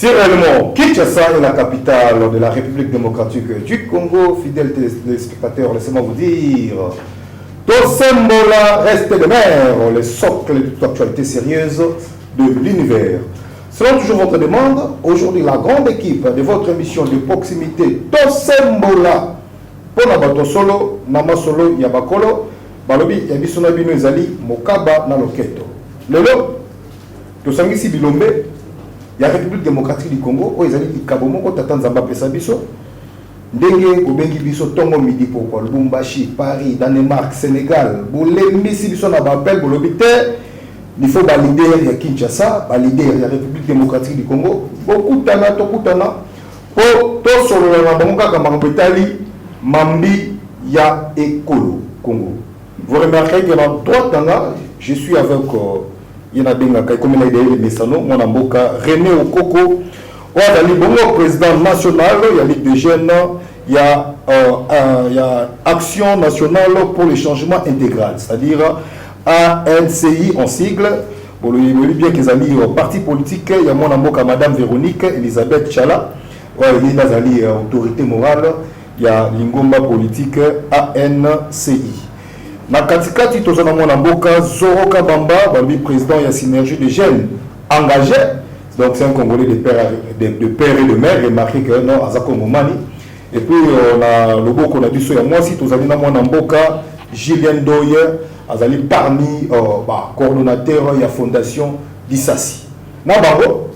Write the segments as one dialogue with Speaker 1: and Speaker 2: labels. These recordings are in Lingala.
Speaker 1: Si réellement Kinshasa est la capitale de la République démocratique du Congo, fidèles téléspectateurs, laissez-moi vous dire, Tosembola reste de mer, le socle de toute actualité sérieuse de l'univers. Selon toujours votre demande, aujourd'hui la grande équipe de votre émission de proximité Tosembola, pour Nabato Solo, Nama Solo, Yabakolo, Balobi, Yabisona Bino Ezali, Mokaba, Naloketo. Lelo, Tosangisi Bilombe, la République démocratique du Congo, où ils allaient Kabomo, quand Tatan Zamba Pesabiso, Ndenge, Obengi Biso, Tongo Midi, pourquoi Lubumbashi, Paris, Danemark, Sénégal, Boulé, Sibiso, Nabapel, Bolobité, il faut valider à Kinshasa, valider la République démocratique du Congo, beaucoup de temps, pour tout sur le Nabamoka, Kamangobetali, Mambi, Ya Ekolo, Congo. Vous remarquerez que dans 3 temps, je suis avec. Il y a des gens mon amboka René Okoko, il y a le président national, il y a Ligue des jeunes, il y a Action nationale pour le changement intégral, c'est-à-dire ANCI en sigle. Pour le bien qu'ils ont mis au parti politique, il y a mon amboka Madame Véronique Elisabeth Chala, il y a l'autorité morale, il y a l'ingomba politique ANCI. Na katikati tozana mwana mboka Zoro Kabamba, Bambi président et synergie des jeunes engagés. Donc c'est un Congolais de père et de mère, remarqué que non Azako Momani. Et puis on a le beau qu'on a dit sur moi si tozali na mwana mboka Julien Doye, azali parmi coordonnateur ya fondation d'Issasi. Na bango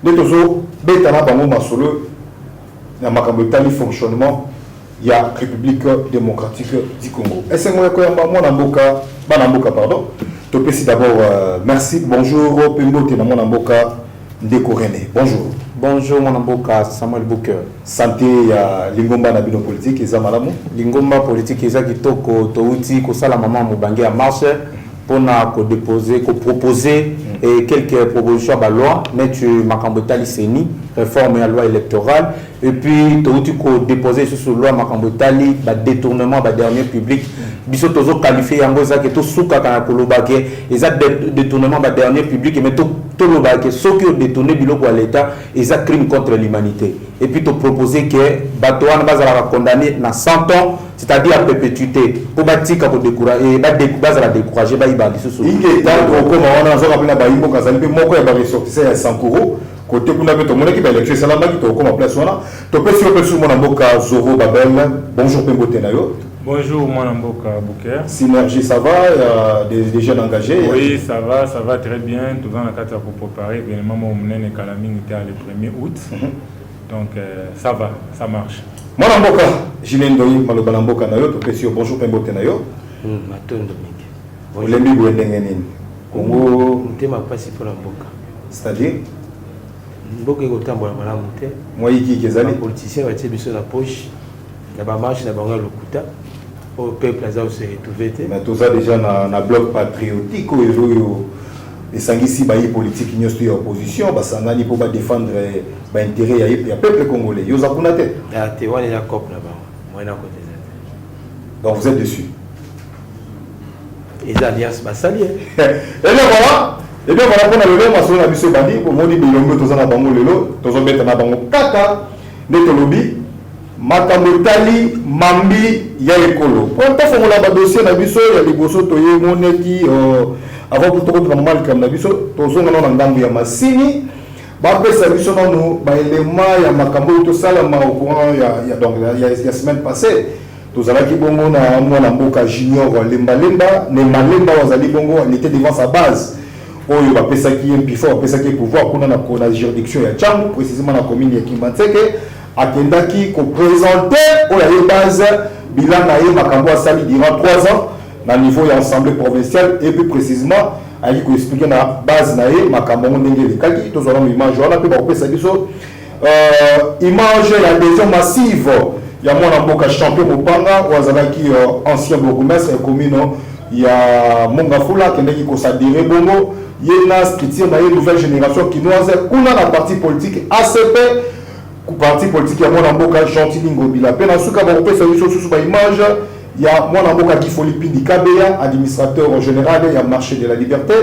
Speaker 1: de tozo beta na bango masolo na makambo tali fonctionnement. Il y a République démocratique du Congo. Et c'est moi qui ai pardon. D'abord, merci. Bonjour, Pembote, mon Mboka Ndékoréné. Bonjour.
Speaker 2: Bonjour, mon Mboka Samuel Bouker.
Speaker 1: Santé, il y a Lingomba Nabino politique, et Zamalamu.
Speaker 2: Lingomba politique, et Zakitoko, Touti, Kosala Maman Moubangé à marche pour déposer, proposer quelques propositions à la loi, mais tu m'as Seni, réforme la loi électorale, et puis tu as déposé sur la loi Makambotali, détournement de dernier public, biso tozo qualifié yango ça que tout souka kana kolobake, et ça détournement de dernier public, mais tout lobake, ceux qui ont détourné biloko à l'État, et ça crime contre l'humanité. Et puis tu proposé que Batouane va condamné dans 100 ans, c'est-à-dire à perpétuité, pour bâtir pour décourager, et la décourager, il va aller sur côté pour la méthode qui va électer ça là qui comme en place voilà to peut sur mon amboka Zoro Babel bonjour Pembote nayo.
Speaker 3: Bonjour mon amboka Bouker.
Speaker 1: Synergie ça va, des jeunes engagés.
Speaker 3: Oui, ça va très bien. Tout dans la carte pour préparer évidemment mon mnene Kalaming était le 1er août. Donc ça va, ça marche.
Speaker 1: Mon amboka Julien Ndoyi maloba amboka nayo to peut sur bonjour Pembote nayo.
Speaker 4: Matondo Mike.
Speaker 1: Bonjour Lembi Bwendenge nini.
Speaker 4: Congo mutema pasi pour amboka.
Speaker 1: C'est-à-dire
Speaker 4: mboka ekotambola malamu te
Speaker 1: moi iki kezali
Speaker 4: politicien batie biso na poche na ba marche na bango lokuta au peuple aza se retrouver te
Speaker 1: mais tout ça déjà na bloc patriotique oyo esangisi ba politique nyonso ya opposition basangani pour ba défendre ba intérêt ya peuple congolais yoza kuna te
Speaker 4: ya te wana ya cop na bango moi na côté
Speaker 1: donc vous êtes dessus
Speaker 4: les alliances basali
Speaker 1: et là voilà. Et bien voilà, pour le maçon a biso bandi pour modi bilombe tozana bango lelo tozobeta na bango kaka netolobi makamotali mambi ya ekolo pour ta fongola ba dossier na biso ya liboso toye moneki avant pour to ko mal comme na biso tozonga na ngambu ya masini ba pesa biso nanu ba élément ya makambo to salama au courant ya donc ya semaine passée tozalaki bongo na mwana mboka junior lemba ne malemba wazali bongo il était devant sa base. Oyo bapesaki mpifo bapesaki pouvoir kuna na juridiction ya Tchangu précisément na commune ya Kimbanseke akendaki ko présenter oya ye base bilan na ye makambo asali durant 3 ans na niveau ya assemblée provinciale et plus précisément ali ko expliquer na base na ye makambo ndenge lekaki tozona image wana pe bapesa biso image ya adhésion massive ya mwana mboka champion Mopanga wazalaki ancien bourgmestre ya commune ya Mongafula kendaki ko s'adhérer bongo yena structure na nouvelle génération quinoise kuna na parti politique ACP parti politique ya mwana mboka Gentil Ngobila pe na suka ba kopesa biso susu ba image ya mwana mboka Kifoli Pindi Kabeya administrateur général ya marché de la liberté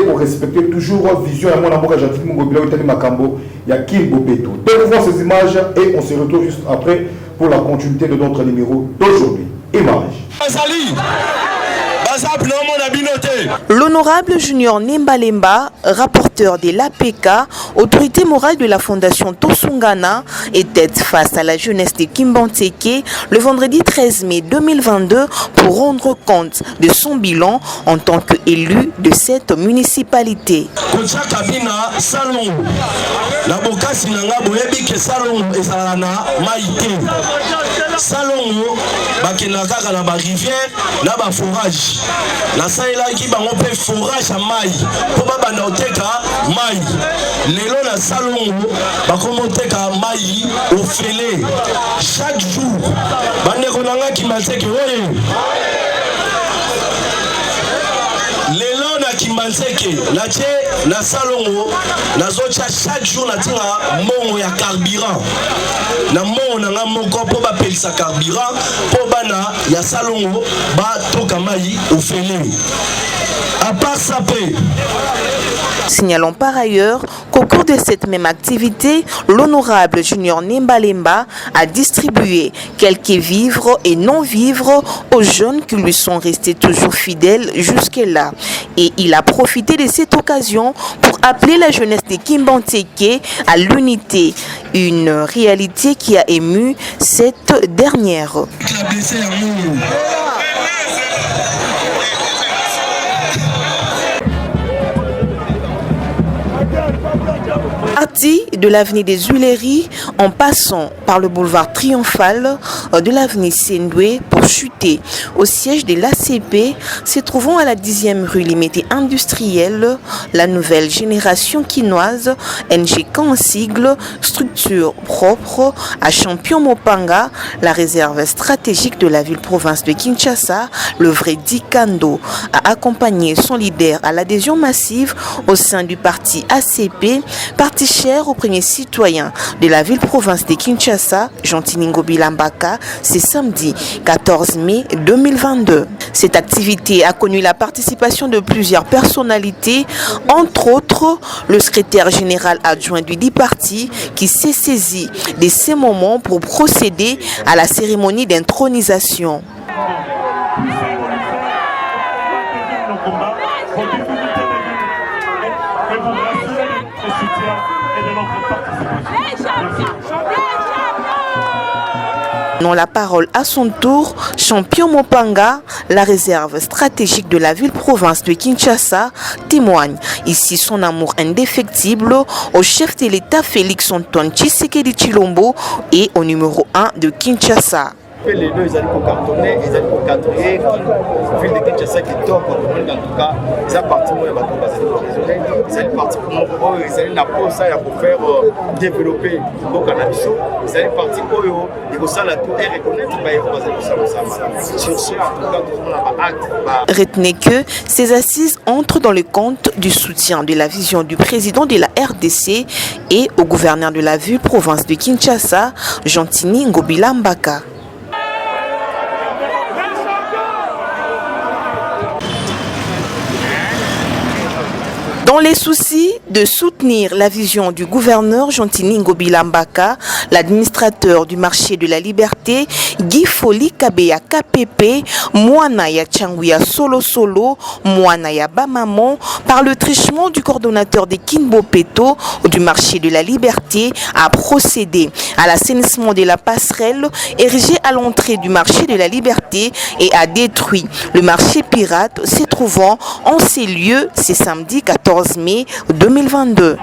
Speaker 1: pour respecter toujours la vision de mon amour gentil Ngobila Otani Makambo, il y a Kim Bopeto. Donc voir ces images et on se retrouve juste après pour la continuité de notre numéro d'aujourd'hui. Image.
Speaker 5: L'honorable Junior Nembalemba, rapporteur de l'APK, autorité morale de la fondation Tosungana, était face à la jeunesse de Kimbanteke le vendredi 13 mai 2022 pour rendre compte de son bilan en tant qu'élu de cette municipalité.
Speaker 6: Salongo bakenaka na ba rivière na ba forage na saila ki bango pe forage à mai po ba bana oteka mai lelo na salongo bakomo teka mai au fele chaque jour bande konanga ki mateke oye lelo na Kimbanzeke na tche na salongo na zocha chaque jour na tinga mongo ya carburant na mongo na nga moko po ba pelisa carburant po bana ya salongo ba toka mai ofele à part ça paix.
Speaker 5: Signalons par ailleurs qu'au cours de cette même activité, l'honorable Junior Nembalemba a distribué quelques vivres et non-vivres aux jeunes qui lui sont restés toujours fidèles jusque-là. Et il a profité de cette occasion pour appeler la jeunesse de Kimbanteke à l'unité, une réalité qui a ému cette dernière. Parti de l'avenue des Huileries en passant par le boulevard Triomphal de l'avenue Sendoué pour chuter au siège de l'ACP, se trouvant à la 10e rue Limité Industrielle, la nouvelle génération quinoise, NGK en sigle, structure propre à Champion Mopanga, la réserve stratégique de la ville-province de Kinshasa, le vrai Dikando, a accompagné son leader à l'adhésion massive au sein du parti ACP, parti cher aux premiers citoyens de la ville-province de Kinshasa, Jantini Ngobila Mbaka, ce samedi 14 mai 2022. Cette activité a connu la participation de plusieurs personnalités, entre autres le secrétaire général adjoint du dit parti qui s'est saisi de ces moments pour procéder à la cérémonie d'intronisation. Donnant la parole à son tour, Champion Mopanga, la réserve stratégique de la ville-province de Kinshasa, témoigne ici son amour indéfectible au chef de l'État Félix Antoine Tshisekedi Tshilombo et au numéro 1 de Kinshasa.
Speaker 7: Les deux, ils allaient pour cartonner, ils allaient pour quadriller. La ville de Kinshasa qui top, en tout cas, ils ont parti pour les bateaux basés ils allaient partir pour moi, ils allaient pour ça, pour faire développer le cannabis. Ils allaient partir pour eux, ils vont ça la tout et reconnaître, ils vont ça. Sur ce, en tout cas, tout le monde a acte.
Speaker 5: Retenez que ces assises entrent dans le compte du soutien de la vision du président de la RDC et au gouverneur de la ville-province de Kinshasa, Jantini Ngobila Mbaka. Dans les soucis de soutenir la vision du gouverneur Jantini Ngobila Mbaka, l'administrateur du marché de la liberté, Guy Foli Kabeya KPP, Mwana ya Changuya Solo Solo, Mwana ya Bamamon, par le trichement du coordonnateur des Kinbopeto du marché de la liberté, a procédé à l'assainissement de la passerelle érigée à l'entrée du marché de la liberté et a détruit le marché pirate se trouvant en ces lieux ce samedi 14 mai 2022.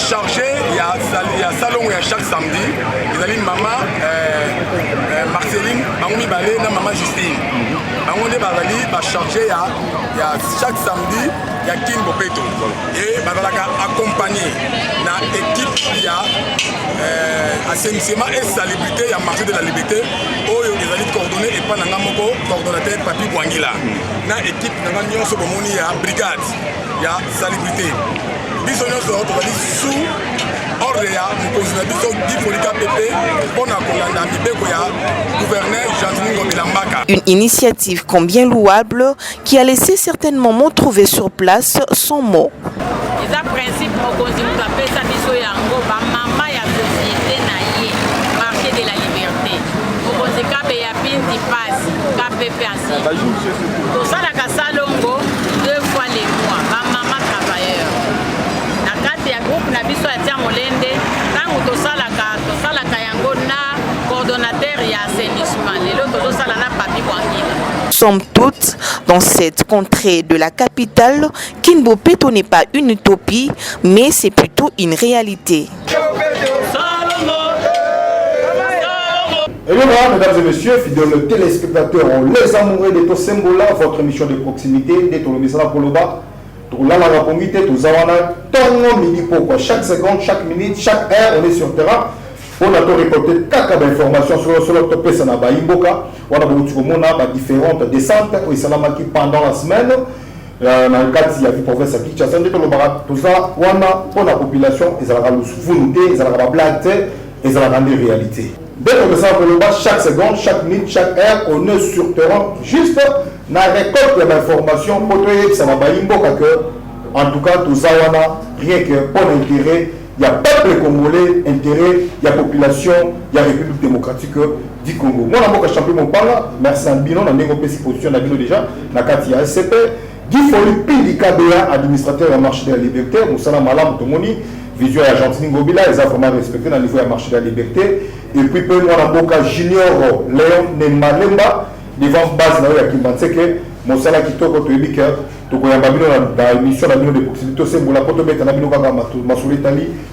Speaker 8: Chargé, il y a salon où il y a chaque samedi. Ils allaient maman Marceline, Mamoumi Balé, maman Justine. bango nde bazali bacharge ya chaque samedi ya King Bopeto et bazalaka accompagné na équipe ya assainissement et salubrité ya marché de la liberté oyo ezali coordonné epa na nga moko coordonnateur Papi Bwangila na équipe na nga nyonso bomoni ya brigade ya salubrité biso nyonso tozali sous ordre ya mokonzi na biso Gifolika Pepe mpona kolanda mibeko ya gouverneur Jean-Ningo Bilambaka.
Speaker 5: Une initiative combien louable qui a laissé certainement trouver sur place son mot.
Speaker 9: Les principes mokonzi mukapesa biso yango ba mama ya société na ye marché de la liberté. Mokonzi kabe ya pinti pass KPP ainsi. Tout ça la kasalongo 2 fois les mois ba mama travailleurs. Na kati ya groupe na biso ya tia molende tangu to sala yango na coordonnateur ya assainissement. Lelo to sala na Papi Bwangila.
Speaker 5: Somme toute, dans cette contrée de la capitale, King Bopeto n'est pas une utopie, mais c'est plutôt une réalité.
Speaker 1: Et voilà, mesdames et messieurs, fidèles téléspectateurs, on les amoureux de Tosembola, votre émission de proximité, de Tolomesala Poloba, Tolala Rapongite, Tozawana, Tongo Midi Poko, chaque seconde, chaque minute, chaque heure, on est sur le terrain. On a récolté quelques informations sur le top Sanaba Imboka. On a différentes descentes qui pendant la semaine. Dans le cas il y a du professeur Kinshasa, tout ça, on a pour la population, ils ont la volonté, ils ont la blague, ils ont la réalité. Dès que ça chaque seconde, chaque minute, chaque heure, on est sur le terrain, juste dans la récolte d'informations pour que ça va Imboka que, en tout cas, tout ça, on a rien que pour l'intérêt. Il y a peuple congolais, intérêt, il y a population, il y a République démocratique du Congo. Moi, je suis champion, merci à Bino, on a négocié position déjà, dans le SCP. Guy Foli KBA, administrateur du marché de la liberté, Moussala Malam Tomoni, vision à Jean-Ningo Bila, les informations respectées dans le niveau du marché de la liberté. Et puis, moi, Junior Léon Nemalemba, devant base, Moussala Kitoko Toubika. Donc, il y a une mission de proximité, c'est pour la potomètre,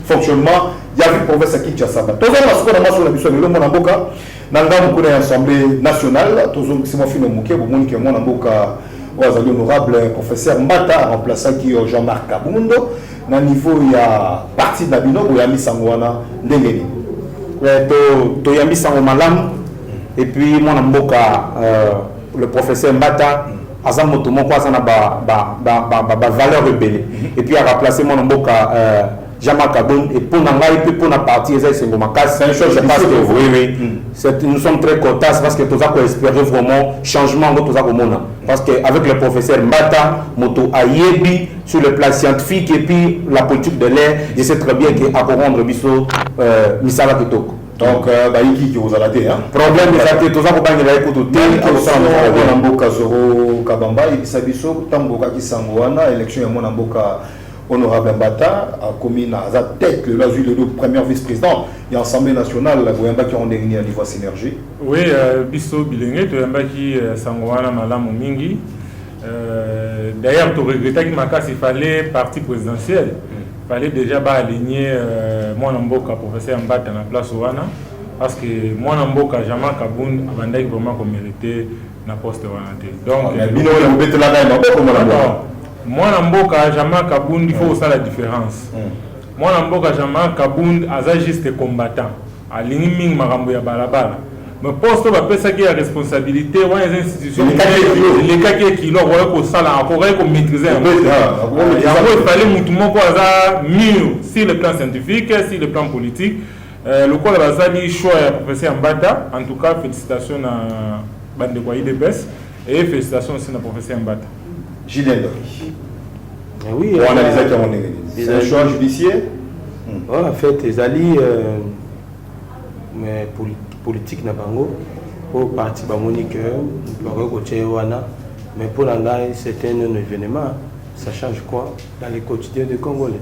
Speaker 1: fonctionnement, il y a une province à Kinshasa. Tout ça, parce qu'on a sur la mission de l'homme en Boka, dans l'Assemblée nationale, tout ça, c'est mon film au Mouké, mon honorable professeur Mbata, remplaçant qui est Jean-Marc Kabundo, dans le niveau, il y a partie de la bino, il y a mis Sangwana, Ndengeni.
Speaker 2: Il y a mis Sangwana, et puis mon Mboka, le professeur Mbata, Azamoto mon quoi ça n'a pas valeur rebelle et puis à remplacer mon mboka Jean-Marc Kaboun et pour n'engager puis pour na partie c'est une chose je pense que oui nous sommes très contents parce que tout ça qu'on espérer vraiment changement tout ça comme on parce que avec le professeur Mbata moto ayebi sur le plan scientifique et puis la politique de l'air je sais très bien que à corrompre biso misala kitoko.
Speaker 1: Donc, qui vous a laté, hein?
Speaker 2: Problème, c'est que tout ça, vous avez écouté,
Speaker 1: Mboka Zoro Kabamba, et Bisabiso, Tamboka Kisangwana, élection à Monamboka honorable Mbata, a commis à tête le premier vice-président et l'Assemblée nationale, la Goyamba qui ont gagné à niveau synergie.
Speaker 3: Oui, Bisso Bilengé, Goyamba qui Sangwana Malam Mingi. D'ailleurs, tu regrettais qu'il fallait parti présidentiel. Il fallait déjà aligner Mwanamboka, professeur Mbata, dans la place Ouana, parce que Mwanamboka, Jean-Marc Kaboun, a vraiment mérité la poste Ouana. Donc, Mwanamboka, Jean-Marc Kaboun, il faut aussi la différence. Mwanamboka, Jean-Marc Kaboun, a juste combattant. Aligné Ming Marambo ya Balabala. Mais poste va passer qui a responsabilité ou les institutions les cas qui l'ont pour ça là encore pour maîtriser un peu il fallait tout mieux sur le plan scientifique sur le plan politique le quoi va ça dit choix professeur Mbata en tout cas félicitations à bande quoi IDPS et félicitations aussi à professeur Mbata.
Speaker 1: Julien
Speaker 4: oui
Speaker 1: on analyse c'est un choix judiciaire
Speaker 4: en fait les alliés mais politique na bango pour parti bamonique mais pour l'anglais c'est un événement ça change quoi dans les quotidiens des Congolais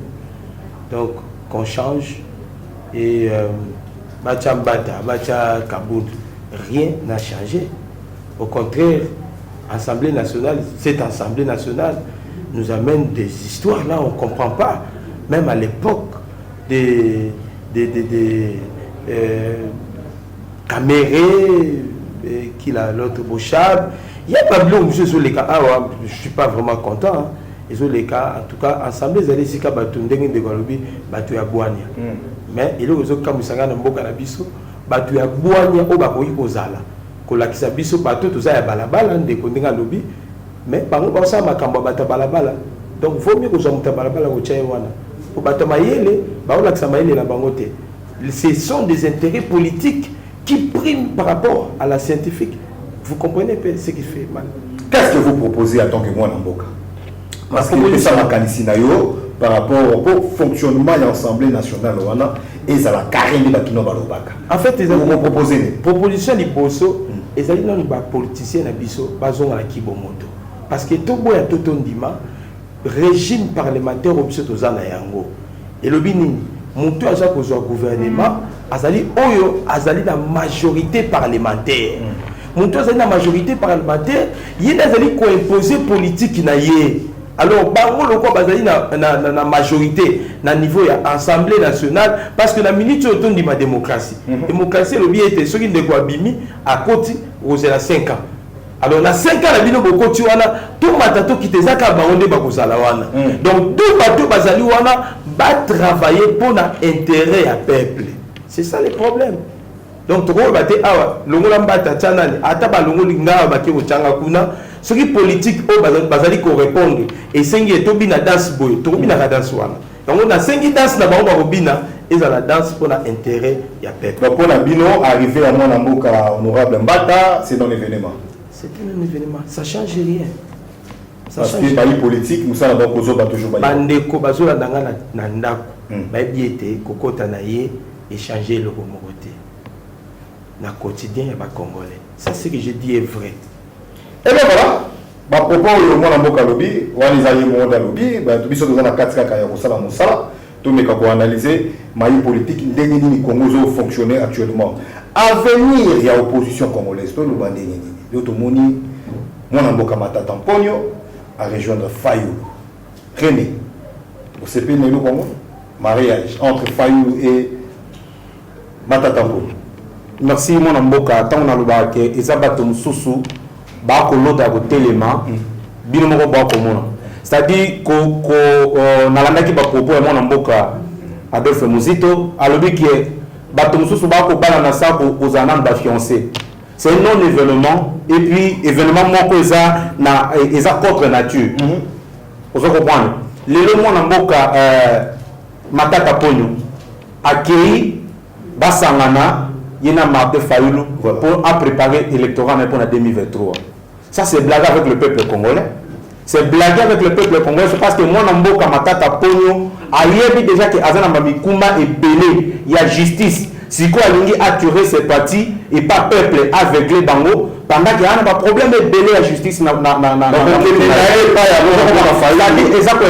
Speaker 4: donc qu'on change et Bacha Mbata Bacha Kabound rien n'a changé au contraire Assemblée nationale cette Assemblée nationale nous amène des histoires là on comprend pas même à l'époque des Caméré, qu'il a l'autre Bouchab, Il y a pas de monsieur sur les cas. Ah ouais, je suis pas vraiment content. Hein. Ils ont les cas, en tout cas, ensemble, ils allaient s'y cabatou, n'dengue de Golobi, batu à Boania. Mais il y a aussi comme ça, dans Boka Nabiso, batu à Boania, au Bakoui Ozala. Kolakisa biso bateau, tout ça, il y a balabala, des condés à lobby. Mais par exemple, ça, ma camba bata balabala. Donc, vaut mieux que vous ayez balabala au Tchaïwana. Au Batamayele, la bangote. Ce sont des intérêts politiques qui priment par rapport à la scientifique. Vous comprenez ce qui fait mal.
Speaker 1: Qu'est-ce que vous proposez en tant que moi, Namboka? Parce que c'est ça par rapport au fonctionnement de l'Assemblée nationale et à la carrière de la Kino Balobaka.
Speaker 4: En fait,
Speaker 1: vous proposez des
Speaker 4: propositions de Bosso, et les politiciens de Bisso, basons à la Kibomoto. Parce que tout le monde a tout régime parlementaire au Zana Yango. Et le Bini, mon tour à chaque gouvernement, azali oyo azali la majorité parlementaire. Mon tour azali la majorité parlementaire, il y a des qui imposer politique na yé. Alors, bango le quoi bazali na majorité na niveau ya Assemblée nationale parce que la minute autour de ma démocratie. Démocratie le bien était ceux qui ne quoi bimi à côté aux 5 ans. Alors, na 5 ans, la bino boko tu wana, tout matato qui te zaka baonde bakosala wana. Donc, tout bateau bazali wana va travailler pour l'intérêt à peuple. C'est ça le problème. Donc, tout le monde awa, longola mbata tchanani, ataba longoli nga baki ochanga kuna, ce qui politique au bazali ko répondre et sengi tobi na danse boy, tobi na danse wana. Donc, on a sengi danse na bango robina. Et dans la danse pour l'intérêt à peuple.
Speaker 1: Donc, pour la bino arriver à mon amour honorable Mbata, c'est dans l'événement.
Speaker 4: C'est un événement, ça ne change rien.
Speaker 1: Ça parce que les politiques, nous sommes toujours
Speaker 4: Bandeko, Bazola Nanga Nandako, Babiete, Kokota Naye, échanger le côté. Dans le quotidien, il y a Congolais. Ça, c'est ce que je dis est vrai.
Speaker 1: Et bien voilà, ma propos, le monde en Boka Lobby, on a les alliés monde à Lobby, tout le monde a 4 cas à Kosala Moussala, tout le monde a analysé, ma politique, les Congo fonctionner actuellement. À venir, il y a opposition congolaise, tout le monde Yotomoni, mon amboka matata Tamponio, à rejoindre Fayou. René, au CP Nélo Congo, mariage entre Fayou et Matata Tamponio.
Speaker 2: Merci mon amboka, tant on a le bac, et ça va tomber sous bako l'autre à côté les mains, bien mon bako mon. C'est-à-dire qu'on a la qui va proposer mon amboka Adolphe Mouzito, à l'objet qui est bateau sous bako balana ça aux anans de fiancé. C'est un non-événement et puis événement moins que ça na contre nature. Vous comprenez? Les lois n'amboka Matata Ponyo accueilli Basangana yena Martin Fayulu pour préparer l'électorat pour la 2023. Ça c'est blague avec le peuple congolais. C'est blague avec le peuple congolais parce que moi n'amboka Matata Ponyo a déjà que Azana Mamikuma est belé, il y a justice. Si quoi Lingi a tué ses partis et pas peuple aveuglé bango pendant qu'il y a un problème de délai à justice na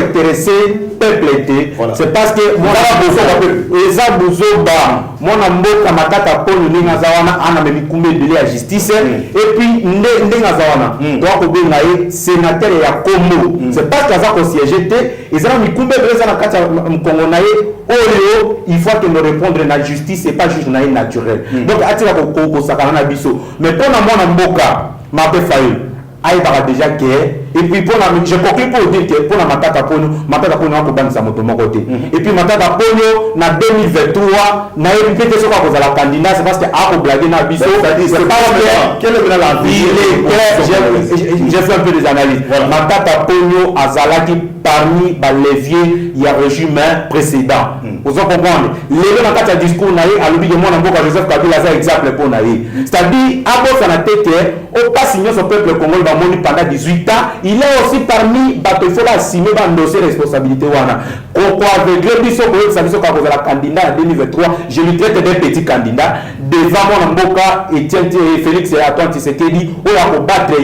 Speaker 2: intéressé peuple était c'est parce que moi mon mboka matata polo ninga zawana ana memikumbe délai à justice et puis ndenga zawana donc obenga ye sénateur ya Kombo c'est parce que ça ko siéger et ça mikumbe beza na kata mkongo na ye oyo il faut que nous répondre na justice et pas juste na naturel donc atira ko sakana na biso mais pour na mona mboka Martin Fayulu aïbara déjà que et puis pour la je conclue pour dire que pour la matata pono ko banisa moto moko te et puis matata pono na 2023 na épité soka ko la candidat c'est parce que a ko blaguer na biso c'est pas quel est la vie j'ai fait un peu des analyses matata pono azalaki parmi les leviers il y a régime précédent vous comprenez les dans quatre discours na a l'objet de mon mboka Joseph Kabila ça exemple pour na c'est-à-dire abo ça na tête au pas signer son peuple congolais va moni pendant 18 ans il est aussi parmi bateau faut assumer ba dossier responsabilité wana ko avec le biso ko ça biso ka ko la candidat en 2023 je lui traite d'un petit candidat devant mon mboka Etienne Félix et Antoine Tshisekedi o ya ko battre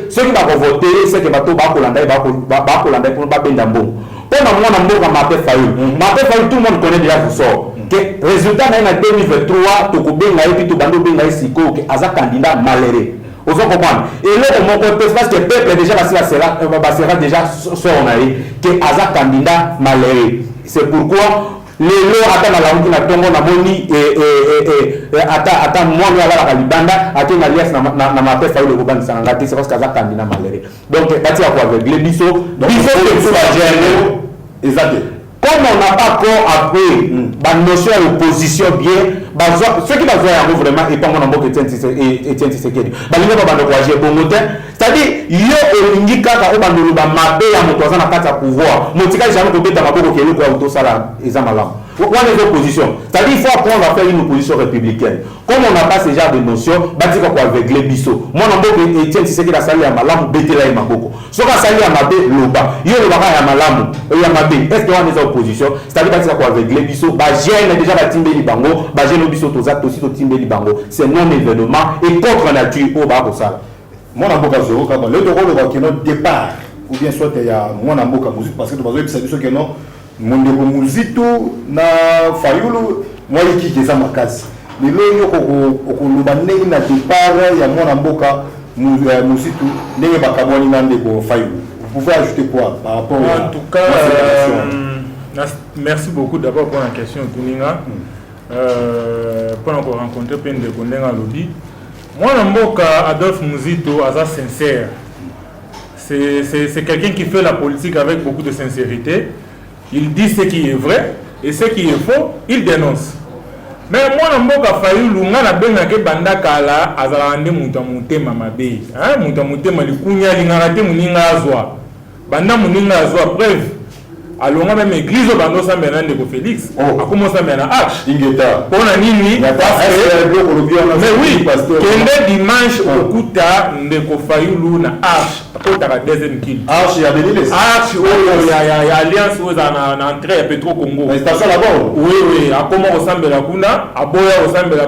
Speaker 2: ceux qui va voter c'est que bateau ba ko landa pour ba benda bon pour mon mboka Martin Fayulu tout le monde connaît déjà tout ça que résultat na 2023 to ko benga et puis to bando benga siko que aza candidat malheureux. Vous comprenez? Et là, mon côté, parce que le peuple déjà sera déjà son que Aza candidat malheureux. C'est pourquoi lelo ata na lauki na tongo na moni ata mwami ala libanda ate na lias na Martin Fayulu kobandisa ngati c'est parce que za candidat malheureux donc bati ya ko aveugle biso que tout la gêne exact comme on n'a pas encore appris la notion d'opposition bien ceux qui vont vraiment et pas mon amour Etienne Tshisekedi balinga ba encourager bongo c'est-à-dire yo olingi kaka o bandolo ba mabe ya moto za na kati ya pouvoir motika jamais kobeta maboko ke loko ya autosala eza malamu wana les oppositions c'est-à-dire il faut apprendre à faire une opposition républicaine comme on n'a pas ce genre de notion batika ko aveugler biso mon amour Etienne Tshisekedi asali ya malamu betela ya maboko soka asali ya mabe loba yo loba ya malamu ya mabe est-ce que on est opposition c'est-à-dire batika ko aveugler biso ba gêne déjà ba timbeli bango ba gêne biso toza aussi to timbeli bango c'est non événement et contre nature au ba ko sala
Speaker 1: mon amboka zoro kaba le rôle de notre départ ou bien soit il y a mon amboka musique parce que tu vas observer ce que non mon ndeko muzito na Fayulu moi qui keza makasi lelo yo ko loba ndenge na départ ya mon amboka muzito ndenge bakaboni na ndeko Fayulu vous pouvez ajouter quoi par rapport
Speaker 3: en tout cas merci beaucoup d'abord pour la question Tuninga pour encore rencontrer plein de Kondenga lobby. Moi, Mboka Adolphe Muzito, Aza sincère. C'est quelqu'un qui fait la politique avec beaucoup de sincérité. Il dit ce qui est vrai et ce qui est faux, il dénonce. Mais moi, Mboka Fayulu, ngana benga ke banda kala azalande mutamute mamabe. Hein, mutamute malikunya lingarate muninga azwa. Banda muninga azwa preuve. Alors, même église au bando ça maintenant de Félix. A commencé maintenant Arche.
Speaker 1: Ingeta.
Speaker 3: Pour la nini. Mais oui. Quel dimanche au Kuta de Fayulu na Arche. Pour ta deuxième kill.
Speaker 1: Arche, il y a des lignes.
Speaker 3: Arche, il y a alliance aux entrées à Petro Congo.
Speaker 1: La station là-bas.
Speaker 3: Oui. À comment ressemble la Kuna, à Boya ressemble la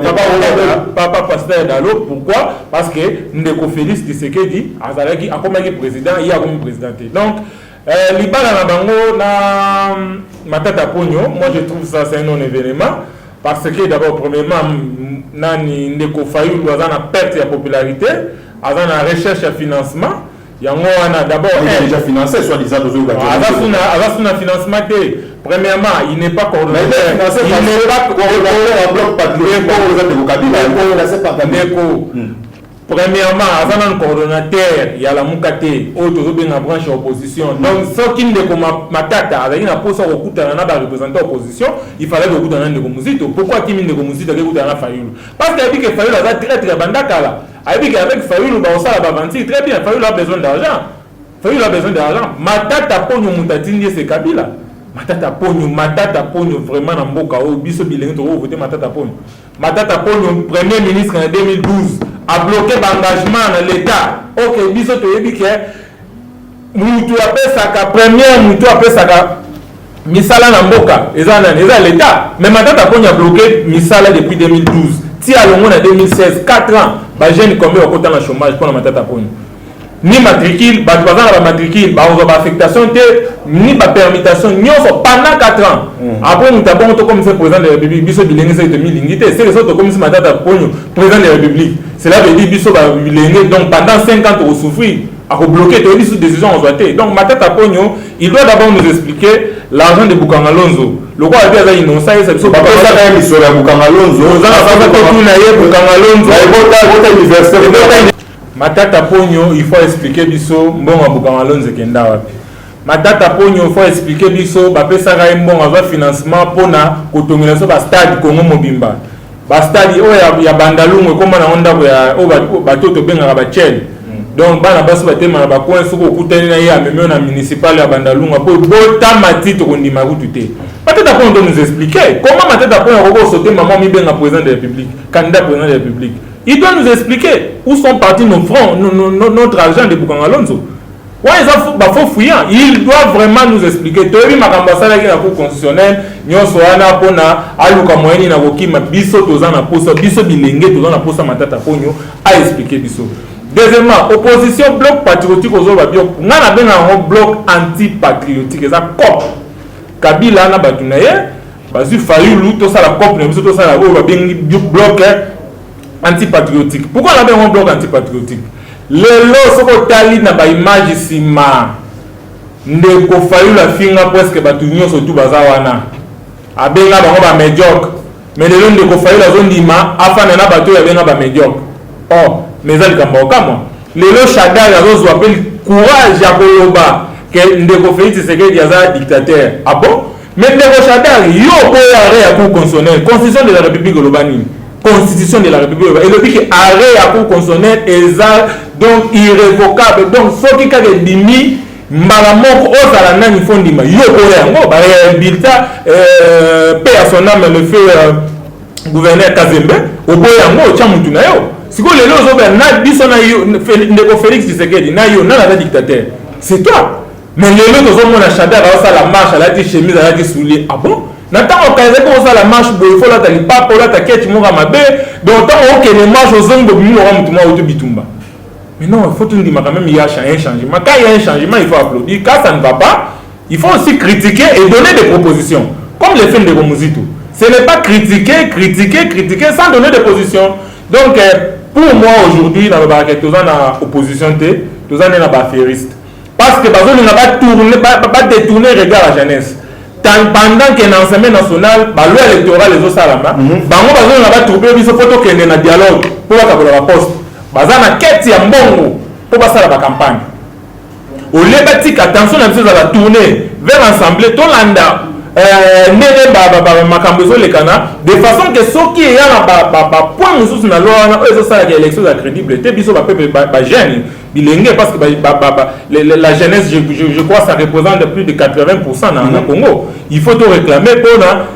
Speaker 3: Papa Pasteur Dalo. Pourquoi? Parce que Ndeko Félix Tshisekedi, Azalaki, a comme président, il y a comme président. Donc. Libala na bango na matata pogno, moi je trouve ça c'est un non-événement parce que d'abord premièrement nani Ndeko Fayulu azana perte de popularité, azana recherche de financement, yango wana d'abord
Speaker 1: il est déjà financé soit disant dans
Speaker 3: azana financement té. Premièrement, il n'est pas coordonné. Il n'est pas coordonné en bloc patriotique. Premièrement, avant un coordonnateur, il y a la Moukate, autre bien branche opposition. Donc, ce qui ne comme matata, avec une pose au coup d'un représentant opposition, il fallait le coup d'un de Muzito. Pourquoi qui mine de Muzito avec d'un Fayulu? Parce qu'il a Fayulu a très bandakala. Avec Fayulu, on s'en va mentir très bien. Fayulu a besoin d'argent. Fayulu a besoin d'argent. Matata pogno mutatini c'est Kabila. Matata pogno vraiment en Mboka au biso bilingue to voter Matata pogno premier ministre en 2012. A bloqué l'engagement de l'État. Ok, biso to yebi ke mutu apesaka première mutu apesaka misala na mboka eza l'État. Mais Matata Pogno a bloqué misala depuis 2012. Ti alongo na 2016, 4 ans, ba jeune combien au côté na chômage pour Matata Pogno. Ni matricule, ba bazana ba matricule, ba on ba affectation té, ni ba permutation, nyonso pendant 4 ans. Après nous t'abon to comme président de la République, biso bilenge c'est 2000 c'est les autres comme Matata Pogno, président de la République. Cela veut dire biso ba bilenge donc pendant 5 ans on souffrir, à bloquer to sous décision on doit. Donc Matata Pogno, il doit d'abord nous expliquer l'argent de Bukanga Lonzo. Le roi a dit à innocent et c'est biso ba ça quand même sur la Bukanga Lonzo. Nous allons pas tout na ye Bukanga Lonzo. Votre université Matata Pogno, il faut expliquer biso mbongo Bukanga Lonzo kenda wapi. Matata Pogno, il faut expliquer biso ba pesa ga mbongo ava financement pona kotongela so ba stade Congo Mobimba. Ba stade o ya Bandalungu komba na onda ya o ba toto benga ba chel. Donc bana baso ba tema ba coin soko kutani na ya meme na municipal ya Bandalungu po bota matito kondima kutute. Matata Pogno nous expliquer comment Matata Pogno roko sauter maman mi benga président de la République, candidat président de la République. Il doit nous expliquer où sont partis nos francs, notre argent de Bukanga Lonzo. Ouais, il faut fouiller. Il doit vraiment nous expliquer. Tu as vu ma ambassade qui est la Cour constitutionnelle, nous sommes pona aluka moyeni na kokima biso tozana posa biso bilenge tozana posa Matata Pogno a expliquer biso. Deuxièmement, opposition bloc patriotique aux autres bio. Ngana benga un bloc anti-patriotique. Ça cop. Kabila na batunaye, bazu Fayulu to ça la cop, ne biso to ça la o ba bengi bloc antipatriotique. Pourquoi on a un bloc antipatriotique? Le lot soko tali na ba image sima ndeko Fayulu la finga presque batunyo surtout bazawana abenga bango ba médiocre mais lelo ndeko Fayulu azondima afana na bato ya benga ba médiocre oh mais ezali likambo okamwa lelo Shadari azozwa mpe courage ya koloba ke ndeko Félix Tshisekedi aza dictateur ah bon mais ndeko Shadari yo po arrêt ya cour constitutionnelle constitution de la république oloba nini constitution de la république elobi ke arrêt ya cour constitutionnelle eza donc irrévocable donc soki kaka edimi mbala moko ozala nani fo ndima yo po yango bulletin paix à son âme le fait gouverneur Kazembe opo yango otya mutu na yo siko lelo ozoba na biso na yo ndeko Félix Tshisekedi na yo nana aza dictateur c'est toi mais lelo tozomona Shadari aosala marche alati chemise alati soulier ah bon na ntango okaze ko osala marche boye fo olata lipapa olata keti moko mabe donc ntango okende marche ozongi bobimi loka mutu mwa oto bitumba mais non il faut tout dire quand même il y a un changement quand il y a un changement il faut applaudir quand ça ne va pas il faut aussi critiquer et donner des propositions comme le fait de Muzito ce n'est pas critiquer sans donner des positions donc pour moi aujourd'hui dans le barricade tous en opposition tous en affairiste parce que on n'a pas détourner regard à la jeunesse pendant que dans l'Assemblée nationale la loi électorale les autres salama bango bazoni na ba trouver biso photo kende na dialogue pour la poste bazana keti ya mbongo pour basala ba campagne au lieu batika attention na biso za la tourner vers l'Assemblée to landa nene ba makambo zo lekana de façon que soki ya na ba point mususu na loi na ezo sala que élection za crédible te biso ba peuple ba jeune bilenge parce que la jeunesse je crois ça représente plus de 80% dans Congo il faut tout réclamer pour la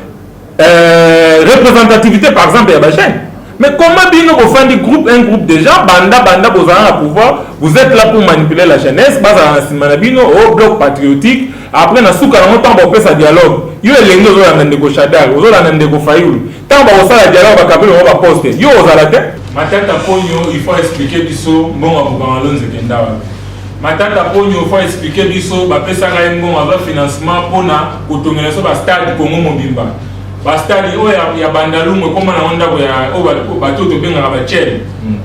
Speaker 3: représentativité par exemple ya ba jeune mais comment bino vous faites un groupe de gens banda vous avez un pouvoir vous êtes là pour manipuler la jeunesse basa bino au bloc patriotique après na souka na temps ba pesa dialogue yo elenge zo na ndeko Shadari zo na ndeko Fayulu tant ba osala dialogue ba kabelo ba poste yo ozala te matata ponyo il faut expliquer biso bon abukanga lonze kendawa matata ponyo il faut expliquer biso ba pesa ga ngo ava financement pona kotongela so ba stade Congo Mobimba ba stade ya bandalumwe koma na onda ya bato to benga ba chele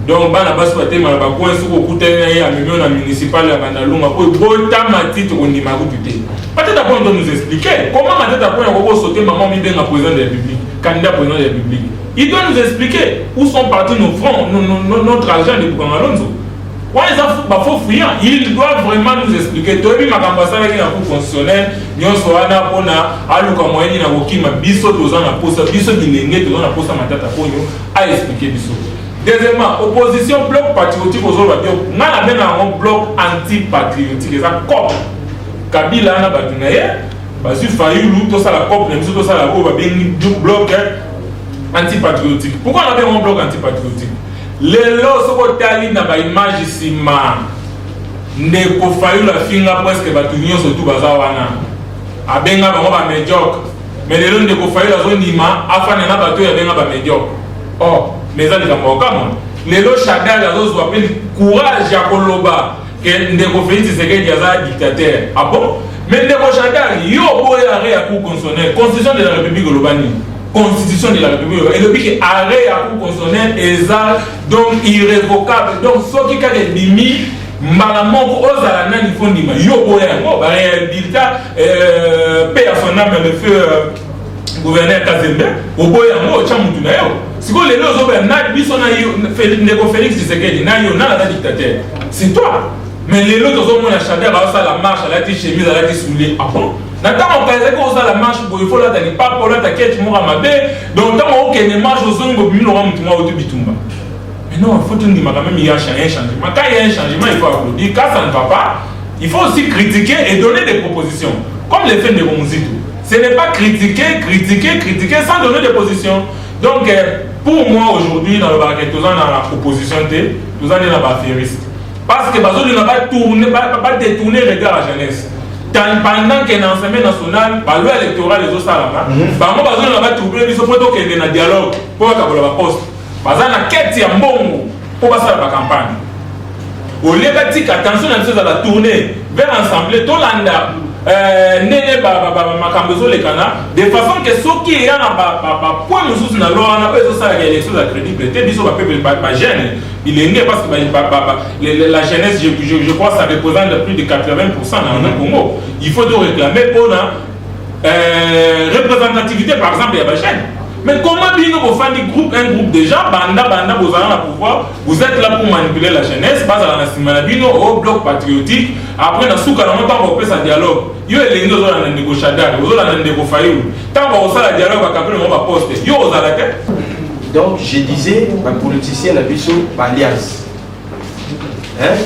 Speaker 3: donc bana baso batema ba coin soko kutena ya million na municipal ya bandalumwe ko bota matite ondima kutute matata ponyo nous expliquer comment matata ponyo ko sauter maman mi benga président de la République candidat président de la République il doit nous expliquer où sont partis nos fonds notre argent de Bukanga Lonzo il doit vraiment nous expliquer tout le monde qui est constitutionnel nous sommes là pour aluka moyeni na kokima biso toza na posa biso bilenge toza na posa matata ponyo a expliquer biso deuxièmement opposition bloc patriotique ozolo ba bio ngana bena un bloc anti patriotique ça cop Kabila na badunaye basu Fayulu to ça la cop na biso to ça la ko ba bengi bloc anti patriotique pourquoi on a un bloc anti patriotique lelo soko tali na ba image sima ndeko Fayulu afinga presque batu nyonso tu baza wana abenga bango ba médiocre mais lelo ndeko Fayulu azondima afana na bato ya benga ba médiocre oh mais ça likambo kama lelo Shadari azozwa pe courage ya koloba ke ndeko Félix Tshisekedi aza dictateur ah bon mais ndeko Shadari yo boya ya cour constitutionnelle constitution de la République olobani constitution de la République et le but arrêt à cour constitutionnelle est donc irrévocable donc ce qui a dimi malamoko ozala nani fondima yo boyango ba bulletin paix à son âme le feu gouverneur Kazembe oboyango cha mutu na yo siko lelo ozoba na biso na yo ndeko Félix Tshisekedi na yo na la dictateur c'est toi mais lelo tozomona Shadari ba la marche alati chemise alati soulier ah bon ntango okaze ko osala marche boye fo lata lipapa olata keti moko mabe donc ntango okende marche ozongi bobimi loka mutu mwa oto bitumba mais non il faut tout dire quand même il y a un changement quand il y a un changement il faut applaudir quand ça ne va pas il faut aussi critiquer et donner des propositions comme le fait de Muzito ce n'est pas critiquer sans donner des positions donc pour moi aujourd'hui dans le barricade tous en a opposition tous en est la affairiste parce que bazoli n'a pas détourner regard à la jeunesse pendant que dans l'Assemblée nationale la loi électorale les autres salama bango bazoli na ba trouver biso poto kende na dialogue pour kabola ba poste bazana keti ya mbongo pour basala ba campagne au lieu batika attention na biso za la tourner vers l'Assemblée to landa nene makambo ezolekana de façon que soki eya na point mosusu na loi na ezo sala élection za crédible te biso bapeuple ba jeune bilenge parce que la jeunesse je crois ça représente plus de 80% dans le Congo il faut donc réclamer pour représentativité par exemple il y a des chaînes. Mais comment bien vous faites un groupe de gens, banda, vous avez le pouvoir, vous êtes là pour manipuler la jeunesse, pas à la au bloc patriotique, après dans ce cas là, on va faire un dialogue. Yo les gens ont un négociateur, vous avez un négociateur. Tant qu'on va faire le dialogue, on va poster. Yo vous avez la tête.
Speaker 4: Donc je disais, ma politicien a vu son alliance.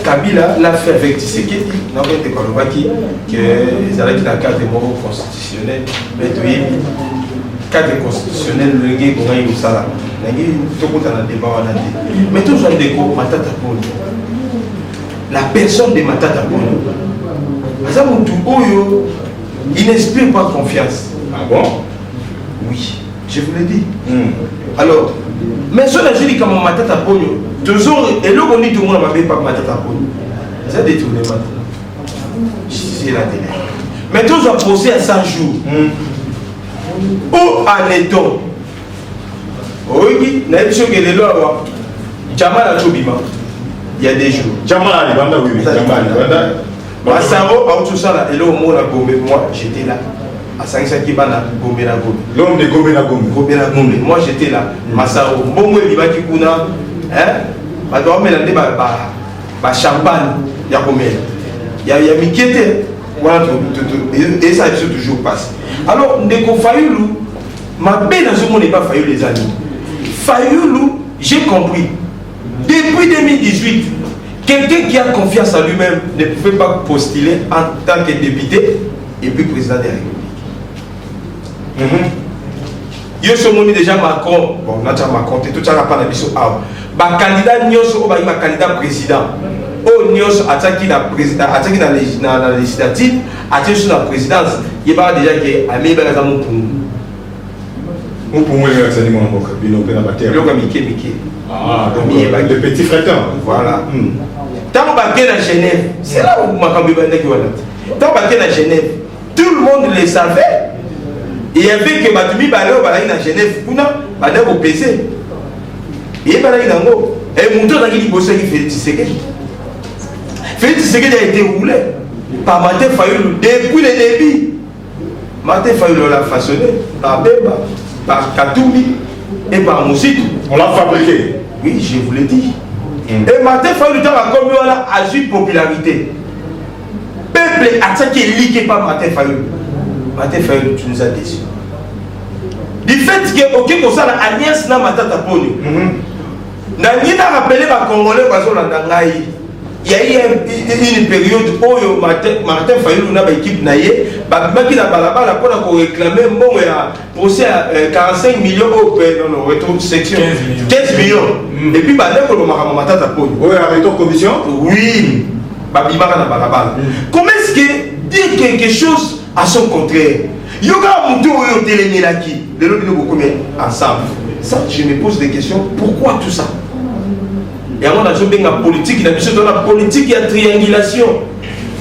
Speaker 4: Kabila l'a fait avec Tshisekedi, non mais Tekolobaki, que les alliés qui dans le cadre constitutionnel, mais cadre constitutionnel, le gars qu'on a eu au Salam. Tout le monde a un débat, mais tout le monde Matata Polo. La personne de Matata Polo, il n'inspire pas confiance.
Speaker 1: Ah bon?
Speaker 4: Oui, je vous l'ai dit. Alors, mais si on a dit comme Matata Polo, toujours, et là on dit tout le monde n'a pas Matata Polo. Ça détourné maintenant. C'est la télé. Mais toujours procès à 100 jours. Où en est-on? Oui, il y a des choses qui sont là. Jamal a Chobima. Il y a des jours.
Speaker 1: Jamal a Libanda, oui. Jamal a Libanda.
Speaker 4: Masaro a tout ça là. Et là, au moins, moi, j'étais là. À Saint-Saki, Bana, Gombe na Gombe.
Speaker 1: L'homme de Gombe na Gombe.
Speaker 4: Gombe na Gombe. Moi, j'étais là. Masaro. Bon, moi, il va qui kuna. Hein? Je dois mélanger ma champagne. Il y a combien? Il y a Mikété. Et ça, il toujours passe. Alors, Ndeko Fayoulou, ma belle dans ce monde n'est pas Fayoulou, les amis. Fayoulou, j'ai compris. Depuis 2018, quelqu'un qui a confiance en lui-même ne pouvait pas postuler en tant que député et puis président de la République. Yo ce monde déjà Macron, bon, on a déjà Macron, tout ça n'a pas d'habitude. Ma candidat Nyos, ma candidat président. Oh, Nyos attaqué la président, attaqué dans la législative, attaqué sur la présidence. Il va déjà que Amé ben za mon
Speaker 1: pour moi les ça dit mon boka, bino pe na bataire.
Speaker 4: Le Mickey.
Speaker 1: Ah, donc le petit frère.
Speaker 4: Voilà. Tant baké à Genève, c'est là où Makambi Banda qui voilà. Tant baké à Genève, tout le monde le savait. Et il y avait que Batumi Balé au Balaï à Genève, Kuna, Banda au PC. Et Balaï Nango, et mon tour qui bossait qui fait Tshisekedi. Félix Tshisekedi a été roulé par Martin Fayoulou depuis le début. Martin Fayoulou l'a façonné par Bemba, par Katoumi et par Moussitou.
Speaker 1: On l'a fabriqué.
Speaker 4: Oui, je vous l'ai dit. Et Martin Fayoulou a eu popularité. Peuple attaqué et liqué par Martin Fayoulou. Martin Fayoulou, tu nous as déçus. Du fait que, ok, pour ça, l'alliance n'a pas de pony. N'a rappelé les Congolais parce qu'on a il y a eu une période où Martin Fayoulou n'a pas équipe naïe, qui n'a pas la balle pour réclamer un bon procès à 45 millions au retour section 15 millions. Et puis, on a
Speaker 1: oui, avec ton commission?
Speaker 4: Oui, comment est-ce que dire quelque chose à son contraire? Yoga Moutou et Télémilaki, de l'autre ensemble. Ça, je me pose des questions. Pourquoi tout ça? Et on a joué la politique, il y a la politique, il y a triangulation.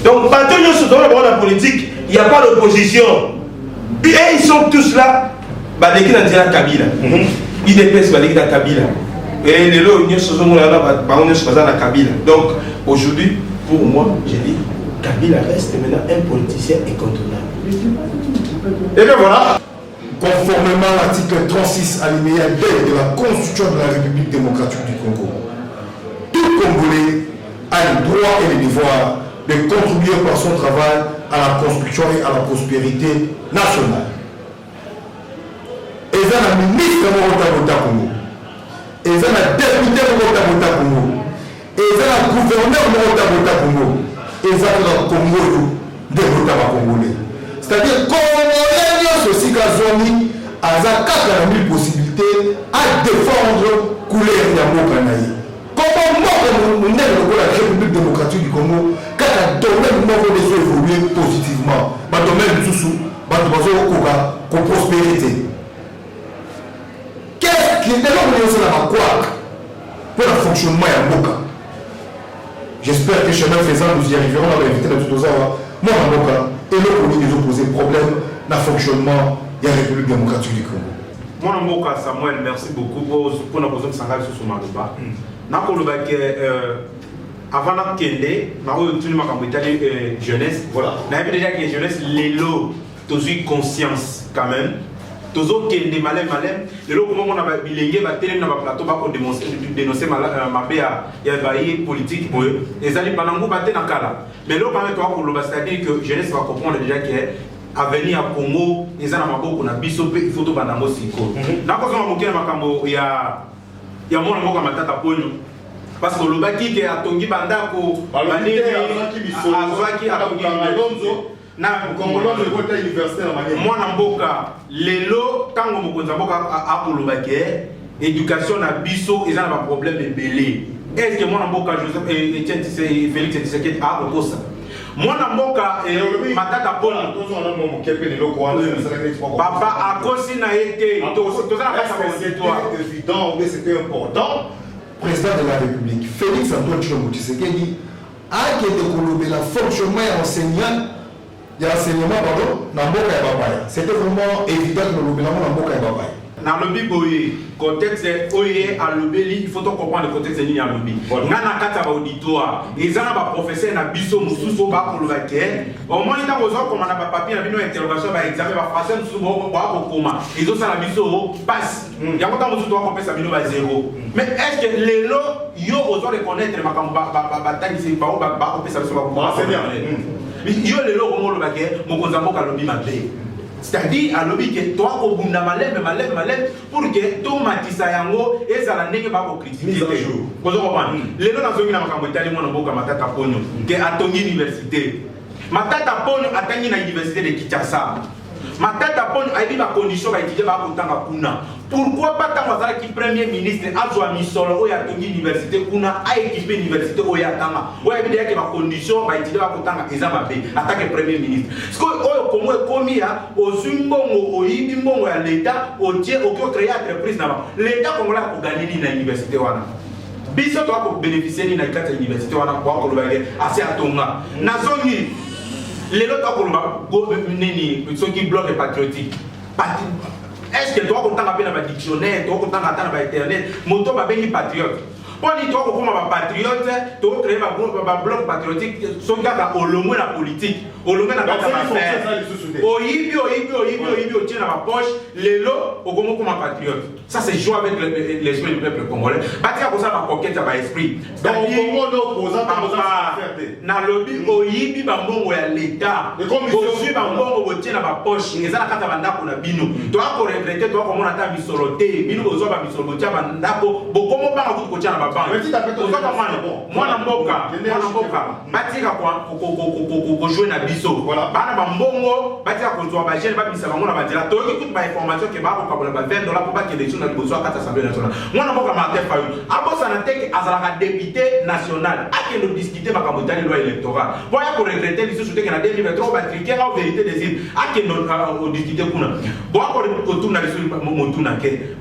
Speaker 4: Donc, partout dans la politique, il n'y a pas d'opposition. Et ils sont tous là, dès qu'ils ont dit la Kabila. Ils dépassent la Kabila. Et les lots, ils sont la Kabila. Donc, aujourd'hui, pour moi, je dis, Kabila reste maintenant un politicien incontournable.
Speaker 1: Et bien voilà. Conformément à l'article 36 alinéa B de la Constitution de la République démocratique du Congo, tout Congolais a le droit et le devoir de contribuer par son travail à la construction et à la prospérité nationale. Et ça, le ministre de Mota Congo, et ça, le député de Mota Congo, et ça, le gouverneur de Mota Congo, et ça, le Congo de Mota Congolais. C'est-à-dire Congolais, ceci Kazoni, a 40 000 possibilités à défendre couleur de Mokanaï. Comment la République démocratique du Congo, quand un domaine de évoluer positivement, un domaine de sous, un prospérité. Qu'est-ce qui est là pour le fonctionnement de Moka? J'espère que chemin faisant, nous y arriverons à éviter de tout ça. Moi, Moka, et l'autre qui nous opposé problème dans le fonctionnement de la République démocratique du Congo.
Speaker 2: Moi, Moka Samuel, merci beaucoup pour la position de Sangal sur ce débat. Avant de Kende, je suis jeunesse. Voilà. On avait déjà que jeunesse, les lots.
Speaker 10: tozwi conscience quand même tozokende malem lelo comment on a bilenge batele na ba plateau ba ko dénoncer mabe ya baye politique boye ezali panango baté na kala mais lelo quand même toi ko loba c'est-à-dire que jeunesse va comprendre déjà que avenir à Congo ezana maboko na biso pe il faut to bandango siko na ko zoma mokela makambo ya mwana mboka matata ponyo parce que lobaki ke atongi bandako banini azwaki atongi na
Speaker 1: Congolais de université na manière
Speaker 10: mwana mboka lelo tango mokonza mboka akolobaki éducation na biso ezana ba problème ebele est-ce que mwana mboka Joseph Etienne Félix Tshisekedi a okosa mwana mboka matata pona papa akosi na été tozana kasa
Speaker 1: évident mais c'était important président de la République Félix Antoine Tshisekedi a qui était colobé la fonctionnement enseignant il y a enseignement pardon na mboka ya babaya c'était vraiment évident que le na mboka ya babaya
Speaker 10: na lobby boye contexte oye a lobby il faut comprendre le contexte ni a lobby ngana kata ba auditoire ezana ba professeur na biso mususu ba kolobaki au moins nda bozo koma na ba papier na bino interrogation ba examen ba français mususu ba ko koma ezo sala biso passe ya kota mususu to ko pesa bino ba zéro mais est-ce que lelo yo ozo reconnaître makambo ba tangisi ba ko pesa biso ba c'est bien yo lelo ko molobaki mokonza mboka lobby mabe c'est-à-dire à lobby que toi au bunda malem pour que tout matisa yango ezala ndenge ba ko critiquer bozo comprendre lelo na zongi na makambo itali mwana mboka matata ponyo que atongi université matata ponyo atangi na université de Kinshasa matata ponyo aibi ba condition ba étudier ba kotanga kuna pourquoi pas tant bazala ki premier ministre azwa misolo oya tongi université kuna a équipé université oya tanga oya bi que ba condition ba étudier ba kotanga ezama be attaque premier ministre parce que oyo komo ekomi ya ozumbongo oyibi mbongo ya l'état otie okyo créer entreprise na ba l'état congolais ko gagner na université wana biso to ko bénéficier ni na kata université wana kwa ko lobage assez atonga na zongi lelo to ko loba nini soki bloc patriotique est-ce que toi autant appelé dans dictionnaire toi autant attendre dans internet moto ba bengi patriote poni toi ko koma ba patriote to créer ba bloc patriotique so ngaka olomwe na politique olomwe na kata ba faire oyibi otie na ba poche lelo okomo koma patriote ça c'est jouer avec l'esprit du peuple congolais batia ko ça ba conquête ba esprit
Speaker 1: donc Congo no posant
Speaker 10: na lobby oyibi ba mbongo ya l'état oyibi ba mbongo botie na ba poche ezala kata bandako na bino to ko regretter to ko mona ta bisolo te bino bozo ba bisolo tia bandako bokomo ba ko tia na mwana mboka batika ko jouer na biso bana ba mbongo batika ko zwa ba jeune ba bisa bango na bandela to ki toute ba information ke ba ko kabola ba $20 pour ba ke les na liboso akata assemblée nationale mwana mboka Martin Fayulu abosa na teke azala député national ake no discuter makambo tali loi électorale voya ko regretter biso teke na 2023 ba triquer en vérité des îles ake no discuter kuna boya ko tuna biso motuna ke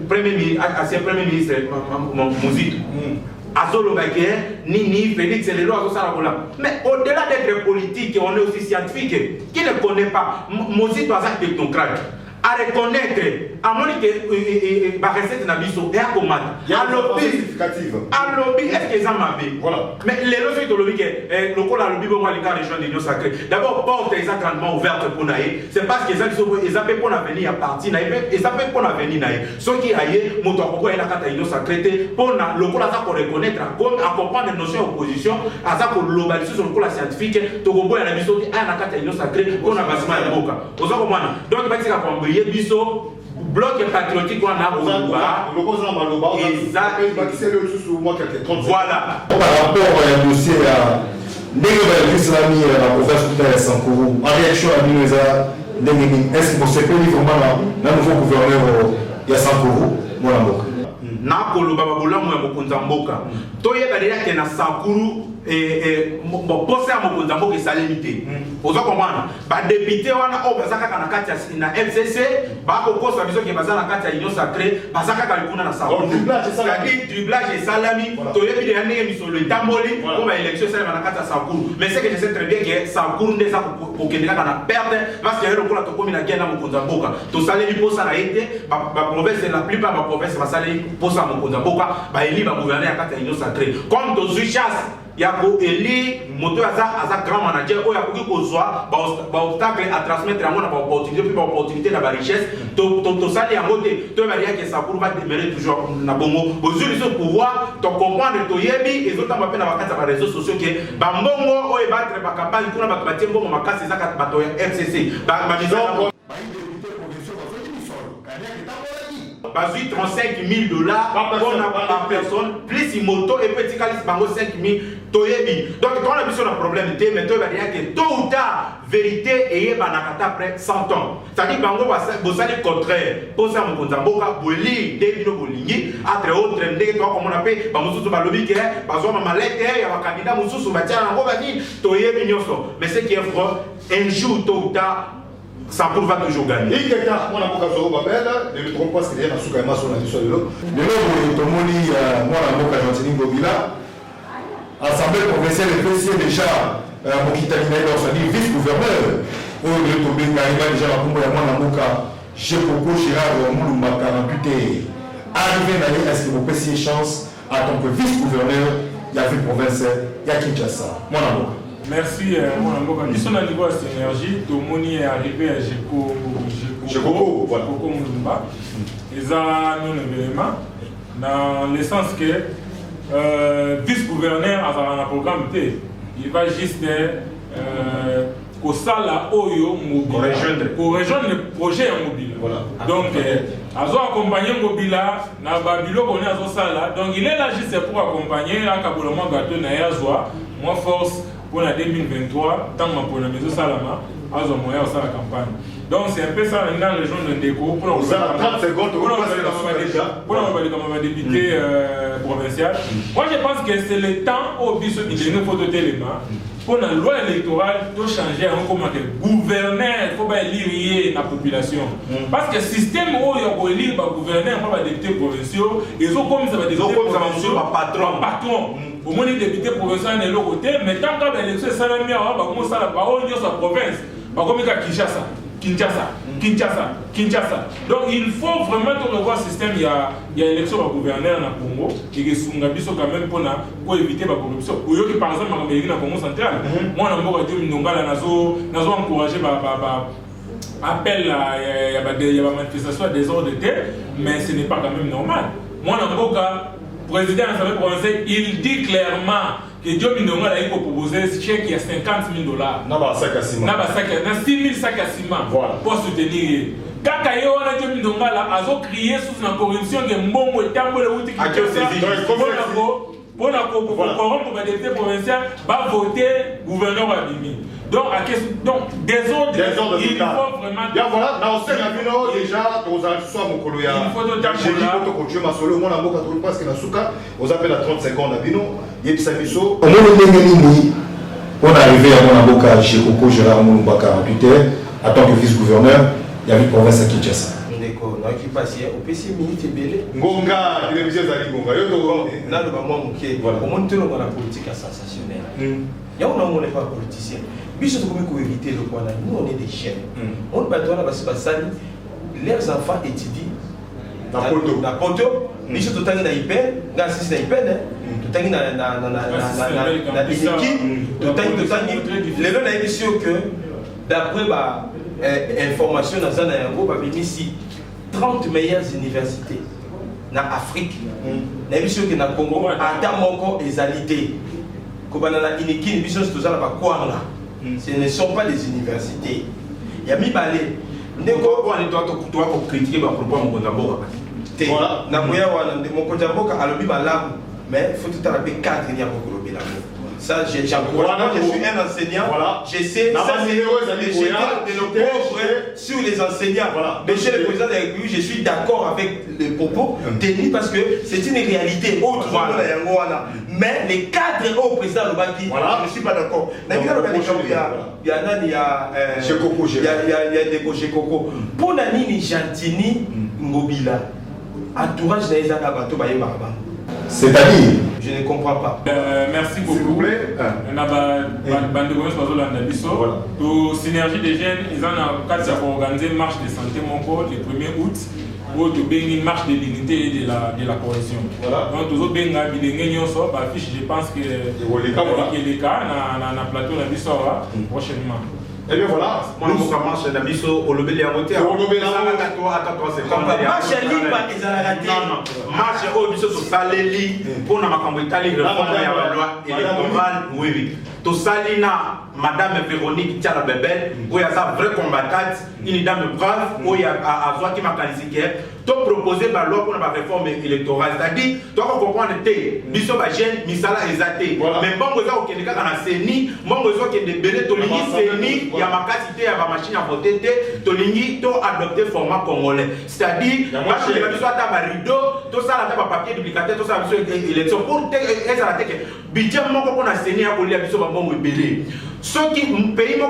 Speaker 10: premier ministre Muzito Azolo Baké, Nini, Félix et les lois mais au-delà d'être politique, on est aussi scientifique. Qui ne connaît pas Muzito a un technocrate à reconnaître à mon que la recette n'a biso et à combattre à lobby est-ce qu'ils en avaient voilà mais les lois de lobby que le col à lobby bon les gars rejoindre l'union sacrée d'abord porte exactement ouverte pour naïe c'est parce qu'ils ont appelé pour l'avenir à partir naïe et ça fait pour l'avenir naïe ce qui aille moto à pourquoi il a cata l'union sacrée pour le col à ça pour reconnaître à comprendre les notions opposition à ça pour globaliser sur le col scientifique to gobo ya na biso à la cata l'union sacrée pour na basement ya boka ozo komana donc ba tika kwa biso bloc patriotique on a voilà
Speaker 1: par rapport au dossier à l'islami la province de Sankourou en réaction à Minoza est-ce que vous savez vraiment le nouveau gouverneur de Sankourou
Speaker 10: na koloba babulamu ya mokonza mboka toyeba deja ke na Sankuru poste ya mokonza mboka esalemi te ozo comprendre badepute wana oyo baza kaka na kati na FCC bakokosa biso ke baza na kati ya union sacrée baza kaka likuna na Sankuru c'est-à-dire dribblage esalami toyebi deja ndenge misolo etamboli po baélection esalema na kati ya Sankuru mais c'est que je sais très bien ke Sankuru nde eza kokende kaka na perte parce que lokola tokomi na guerre na mokonza mboka tosaleli posa na ye te baprovince la plupart baprovince basaleli posa mokonza mboka baeli ba gouverner ya kati ya union sacrée comme tozwi chasse ya ko eli moto aza grand manager oyo akoki kozwa ba obstacle à transmettre yango na ba opportunité na ba richesse to sali yango te to ba dia que ça pour va demeurer toujours na bongo bozuli so pouvoir to comprendre to yebi ezotamba pe na bakati ba réseaux sociaux que ba mbongo oyo battre ba campagne kuna ba batie mbongo makasi ezaka bato ya FCC ba maison bazui 35 000 $ par personne, plus une moto et petit calice bango 5 000 toyebi. Donc quand on a vu sur le problème de mais toi va dire que tôt ou tard vérité et banakata après 100 ans. C'est-à-dire bango va le contraire. Pour ça mon konzamboka boli de bino bolingi entre autres ndenge toi comme on appelle ba mususu ba lobby que bazwa ma malette ya ba candidat mususu ba tia ngo ba ni toyebi nyoso. Mais ce qui est vrai un jour tôt ou tard ça va toujours gagner.
Speaker 1: Il y a mon avocat Zoro Babel, ne trompe pas ce qu'il y a dans ce cas sur la mission de l'eau. Le nom de Tomoni, mon avocat Jean-Tini Gobila, Assemblée provinciale est aussi déjà mon Kitanina, c'est-à-dire vice-gouverneur. Au lieu de tomber déjà la pompe à mon avocat, chez Coco Chirard, Moulumba 48 arrivé d'aller à ce que vous puissiez chance en tant que vice-gouverneur, il y a une province, il y a Kinshasa. Mon avocat.
Speaker 3: Merci, mon amour. Nous sommes à niveau de synergie. Tout le monde est arrivé à Jeko Moulumba. Ils ont un événement dans le sens que vice-gouverneur a un programme. Il va juste au Sala Oyo mobile pour rejoindre le projet mobile. Donc, ils ont accompagné Mobila, na Babilo on est à Sala. Donc, il est là juste pour accompagner à Kaboulama Gato na Yazwa. Moi, force. Pour la 2023, tant que pour la maison Salama, à un moyen de la campagne. Donc c'est un peu ça dans la région de Ndeko. Pour
Speaker 1: 30 secondes,
Speaker 3: pour la député provinciale. Moi je pense que c'est le temps au biso de nous faut téléma. Pour la loi électorale, de changer en comment que gouverneur, il faut pas élire la population. Parce que le système où il y a élire le gouverneur, il faut pas député provinciaux, ils ont comme ça va député provinciaux, patron. Au moins les députés provinciaux de l'autre côté, mais tant que l'élection est salamée, on va commencer à la parole de sa province. On va commencer à Kinshasa. Donc il faut vraiment revoir le système. Il y a l'élection du gouverneur dans le Congo et il y a quand même pour éviter la corruption. Par exemple, dans le Congo central, moi, je suis encouragé appel à la manifestation des ordres de terre, mais ce n'est pas quand même normal. Moi, le président de l'Assemblée provinciale, il dit clairement que Dieu Mindonga a proposé un chèque qui a 50 000 $.
Speaker 1: N'a
Speaker 3: 6 000 sacs à ciment pour soutenir. Quand il y a Dieu Mindonga a crié sous la corruption de Mbongo et Tambo le Outi pour la corrompre le député provincial, va voter gouverneur Abimi. Donc, désordre, il faut vraiment.
Speaker 1: Voilà, dans ce cas déjà, il faut continuer ma solo, mon amour, parce que vous appelez à 30 secondes à Bino, il y a Samiso. On est arrivé à mon avocat chez Coco Gérard Moulumba 48 heures, en tant que vice-gouverneur, il y avait une province à Kinshasa.
Speaker 4: Qui passe au PC minute belé
Speaker 1: Ngonga télévision zali Ngonga yo to
Speaker 4: là le moment muké au monde tout la politique sensationnelle ya on n'est pas politicien biso to comme éviter le point là nous on est des jeunes on va toi là basali leurs enfants étudient na Poto biso to tangi na hyper na sisi na hyper to tangi na Iniki to tangi les na émission que d'après information dans un yango ba ici 30 meilleures universités en Afrique. Nous avons vu que dans le Congo, ce ne sont pas des universités. Il y a mis balai. Nous avons critiquer le propos de Mokondamboka. Mais il faut tout à fait 4 ans pour le ça, j'encourage. Je suis un enseignant. Voilà. J'essaie de nos pauvres sur les enseignants. Voilà. Monsieur le président de la République, je suis d'accord avec les propos tenus parce que c'est une réalité autre. Mais les cadres au président Lobaki, je ne suis pas d'accord. Il y a des Chez Coco. Pour Nani Jantini Ngobila, entourage d'Aïsa Bato Baye Maraba.
Speaker 1: C'est-à-dire
Speaker 3: je ne comprends pas. Merci beaucoup.
Speaker 1: S'il vous plaît.
Speaker 3: On a une synergie des jeunes. Ils ont organisé une marche de santé le 1er août. où tu as une marche de l'unité et de la cohésion. Donc, tu as je pense que les cas dans le plateau prochainement.
Speaker 10: Et bien voilà, moi je marche dans Bisso au lobby à côté. Au lobby là, attends, c'est comme
Speaker 6: marche libre ils ont raté.
Speaker 10: Non, marche au Bisso to saleli pour na makambo itali réforme ya loi électorale oui. To salina Madame Véronique Tiala Bebel, où il y a sa vraie combattante, une dame brave, où il y a Azwa qui m'a qualifié, tu proposé la loi pour la réforme électorale. C'est-à-dire, tu dois comprendre que Bisso Bagène, Misala Ezate. Mais bon, vous avez au Kenya, on a Séni, bon, vous avez des bébés, Tolingi Séni, il y a ma capacité à ma machine à voter, Tolingi, tu as adopté le format congolais. C'est-à-dire, moi, je vais besoin d'un rideau, tout ça, là, papier duplicateur, tout ça, élection. Pour que budget, moi, on a Séni à Kolia, Bisso Babon, Belé. Ce qui pays mon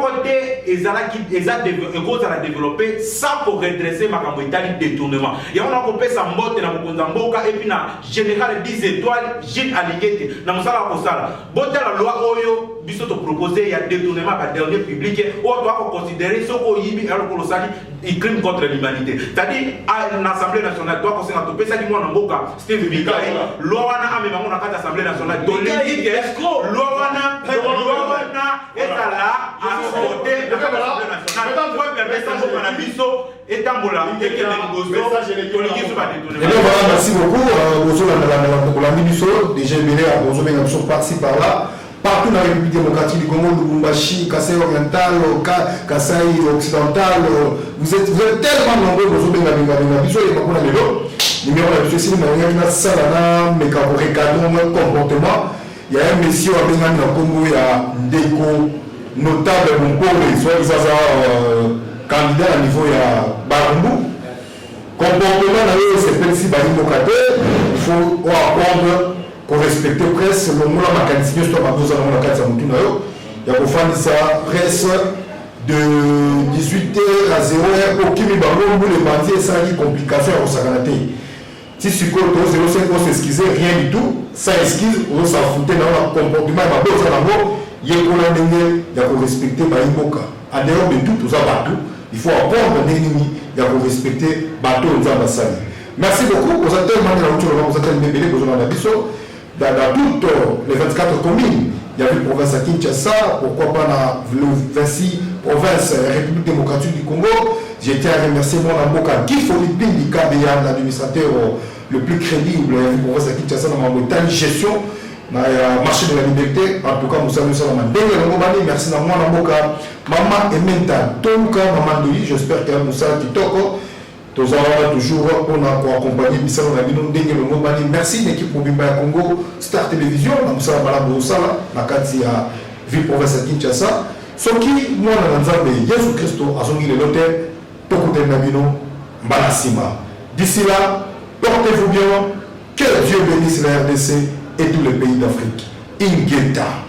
Speaker 10: côté a développé ça pour redresser ma Italie détournement. Et on a coupé sa mbote na Mboka et puis na général 10 étoiles Gilles Aligete na musala ko sala. Bote la loi oyo biso to proposer il y a détournement par dernier public ou doit considérer ce ko yibi alors ko sali il crime contre l'humanité. C'est-à-dire à l'Assemblée nationale doit considérer to pesa ki mwana Mboka Steve Bikai loi wana amema mona kata Assemblée nationale to liki loi wana et là à voter de l'Assemblée nationale pour permettre à Mboka na biso et tambola et que
Speaker 1: merci beaucoup. Déjà par-ci par-là. Partout dans la République démocratique du Congo, Lubumbashi, Kassai oriental, Kassai occidental, vous êtes tellement nombreux, vous avez numéro de comportement. Il y a un monsieur à Bengan dans Congo, il y a déco notable, mon pauvre, soit candidat à niveau de Barumbu. Comportement, c'est principe à il faut apprendre pour respecter presse, le mot la mécanisme, soit ma cause dans la carte à Moutunayo. Il y a pour faire ça presse de 18h à 0h, aucun Barumbu, les bandits, ça a une complication au Sakanate. Si tu comptes 0,5, on s'excuse, rien du tout, ça excuse, on s'en foutait dans le comportement, il y a pour respecter Baïmoka. En dehors de tout, tout ça, il faut apprendre l'ennemi, il y a pour respecter bateau aux ambassades. Merci beaucoup, vous êtes tellement vous êtes bébé, vous avez dans toutes les 24 communes, il y a une province à Kinshasa, pourquoi pas dans le 26 province République démocratique du Congo. J'ai été à remercier mon avocat Guy Philippe KBA, l'administrateur le plus crédible de la province à Kinshasa dans ma gestion dans le marché de la liberté. En tout cas, nous saluons ça dans ma merci à mon avocat Maman Ementa Tonka Maman Doui. J'espère que nous savons Kitoko. Nous avons toujours pour accompagner Bissau Nabino Dengue le Mobani. Merci l'équipe pour Bimba Congo Star Télévision. Nous avons Malabo Osala, la Katia ville province à Kinshasa. Ce qui, moi, dans le Jésus Christ a son île l'hôtel, Tokote Nabino, Balasima. D'ici là, portez-vous bien. Que Dieu bénisse la RDC et tous les pays d'Afrique. Ingeta.